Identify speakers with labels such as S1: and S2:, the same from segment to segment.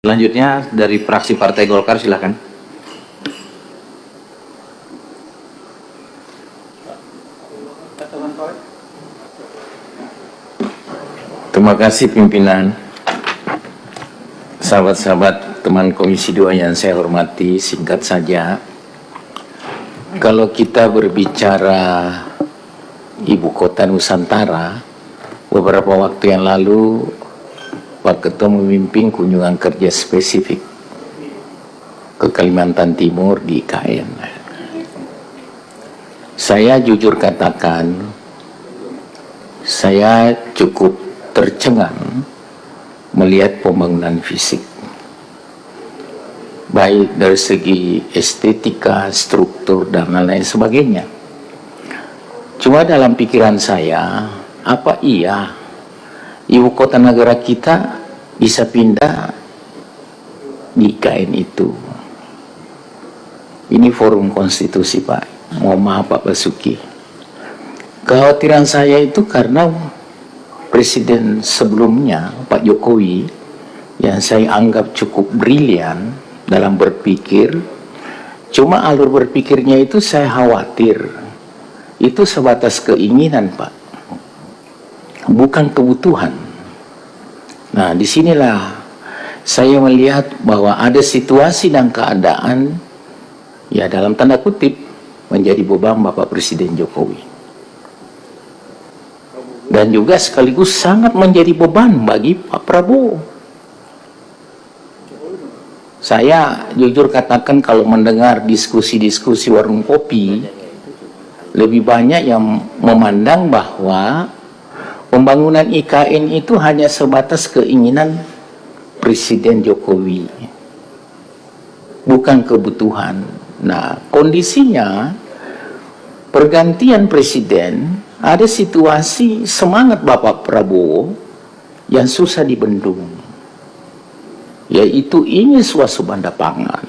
S1: Selanjutnya dari fraksi Partai Golkar, silakan.
S2: Terima kasih pimpinan. Sahabat-sahabat teman Komisi 2 yang saya hormati, singkat saja. Kalau kita berbicara Ibu Kota Nusantara, beberapa waktu yang lalu Pak Ketua memimpin kunjungan kerja spesifik ke Kalimantan Timur di IKN. Saya jujur katakan, saya cukup tercengang melihat pembangunan fisik, baik dari segi estetika, struktur, dan lain sebagainya. Cuma dalam pikiran saya, apa iya ibu kota negara kita bisa pindah di IKN itu? Ini forum konstitusi, Pak. Mohon maaf Pak Basuki. Kekhawatiran saya itu karena Presiden sebelumnya, Pak Jokowi, yang saya anggap cukup brilian dalam berpikir, cuma alur berpikirnya itu saya khawatir itu sebatas keinginan, Pak, bukan kebutuhan. Nah, disinilah saya melihat bahwa ada situasi dan keadaan, ya dalam tanda kutip, menjadi beban Bapak Presiden Jokowi. Dan juga sekaligus sangat menjadi beban bagi Pak Prabowo. Saya jujur katakan kalau mendengar diskusi-diskusi warung kopi, lebih banyak yang memandang bahwa pembangunan IKN itu hanya sebatas keinginan Presiden Jokowi, bukan kebutuhan. Nah, kondisinya pergantian presiden, ada situasi semangat Bapak Prabowo yang susah dibendung, yaitu ingin swasembada pangan,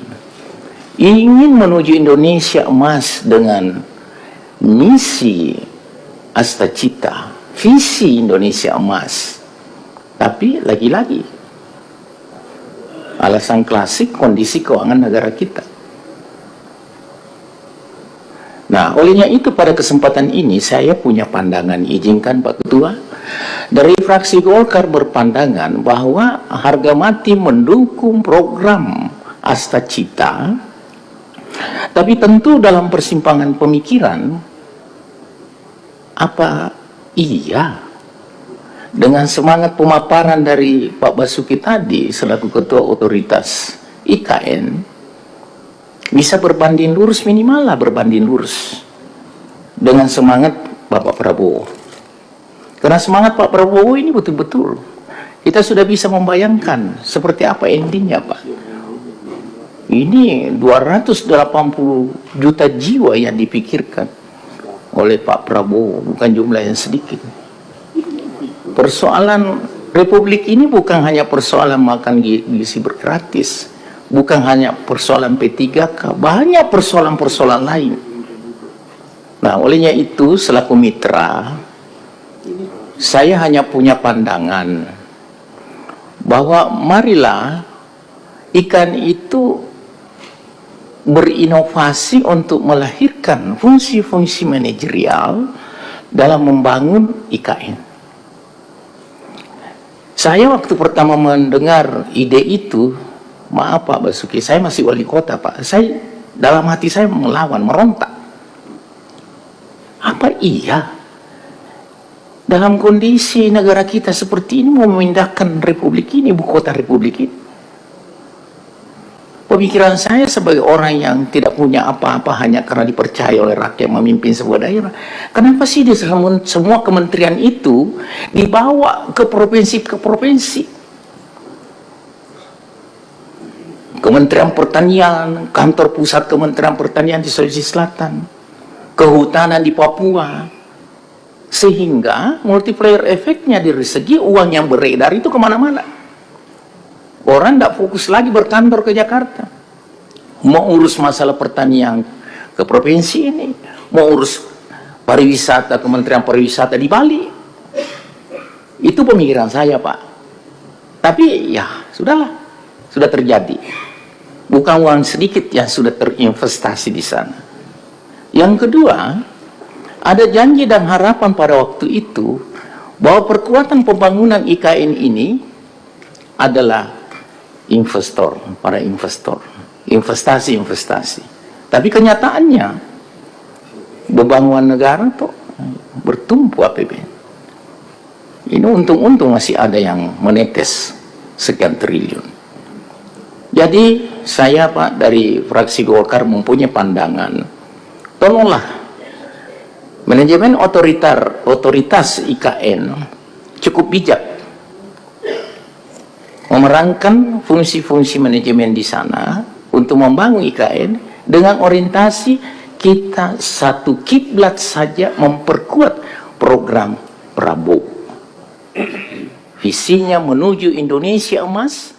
S2: ingin menuju Indonesia emas dengan misi Astacita, visi Indonesia emas. Tapi lagi-lagi alasan klasik kondisi keuangan negara kita. Nah, olehnya itu pada kesempatan ini saya punya pandangan, izinkan Pak Ketua, dari fraksi Golkar berpandangan bahwa harga mati mendukung program Astacita, tapi tentu dalam persimpangan pemikiran, apa iya dengan semangat pemaparan dari Pak Basuki tadi selaku Ketua Otoritas IKN, bisa berbanding lurus, minimal lah berbanding lurus dengan semangat Bapak Prabowo. Karena semangat Pak Prabowo ini betul-betul kita sudah bisa membayangkan seperti apa endingnya, Pak. Ini 280 juta jiwa yang dipikirkan oleh Pak Prabowo, bukan jumlah yang sedikit. Persoalan Republik ini bukan hanya persoalan makan gizi gratis, bukan hanya persoalan P3K, banyak persoalan-persoalan lain. Nah, olehnya itu selaku mitra, saya hanya punya pandangan bahwa marilah ikan itu berinovasi untuk melahirkan fungsi-fungsi manajerial dalam membangun IKN. Saya waktu pertama mendengar ide itu, maaf Pak Basuki, saya masih wali kota, Pak. Saya dalam hati saya melawan, merontak. Apa iya dalam kondisi negara kita seperti ini mau memindahkan republik ini, ibu kota republik ini? Pemikiran saya sebagai orang yang tidak punya apa-apa hanya karena dipercaya oleh rakyat memimpin sebuah daerah, kenapa sih di semua kementerian itu dibawa ke provinsi ke provinsi? Kementerian Pertanian, kantor pusat Kementerian Pertanian di Sulawesi Selatan, kehutanan di Papua, sehingga multiplier efeknya dari segi uang yang beredar itu kemana-mana. Orang tidak fokus lagi berkantor ke Jakarta, mau urus masalah pertanian ke provinsi ini, mau urus pariwisata Kementerian Pariwisata di Bali. Itu pemikiran saya, Pak. Tapi ya sudahlah, sudah terjadi. Bukan uang sedikit yang sudah terinvestasi di sana. Yang kedua, ada janji dan harapan pada waktu itu bahwa perkuatan pembangunan IKN ini adalah investor, para investor, investasi. Tapi kenyataannya bebangunan negara tuh bertumpu APBN. Ini untung-untung masih ada yang menetes sekian triliun. Jadi saya Pak dari fraksi Golkar mempunyai pandangan, tolonglah manajemen otoritas IKN cukup bijak memerankan fungsi-fungsi manajemen di sana untuk membangun IKN dengan orientasi kita satu kiblat saja, memperkuat program Prabowo. Visinya menuju Indonesia emas,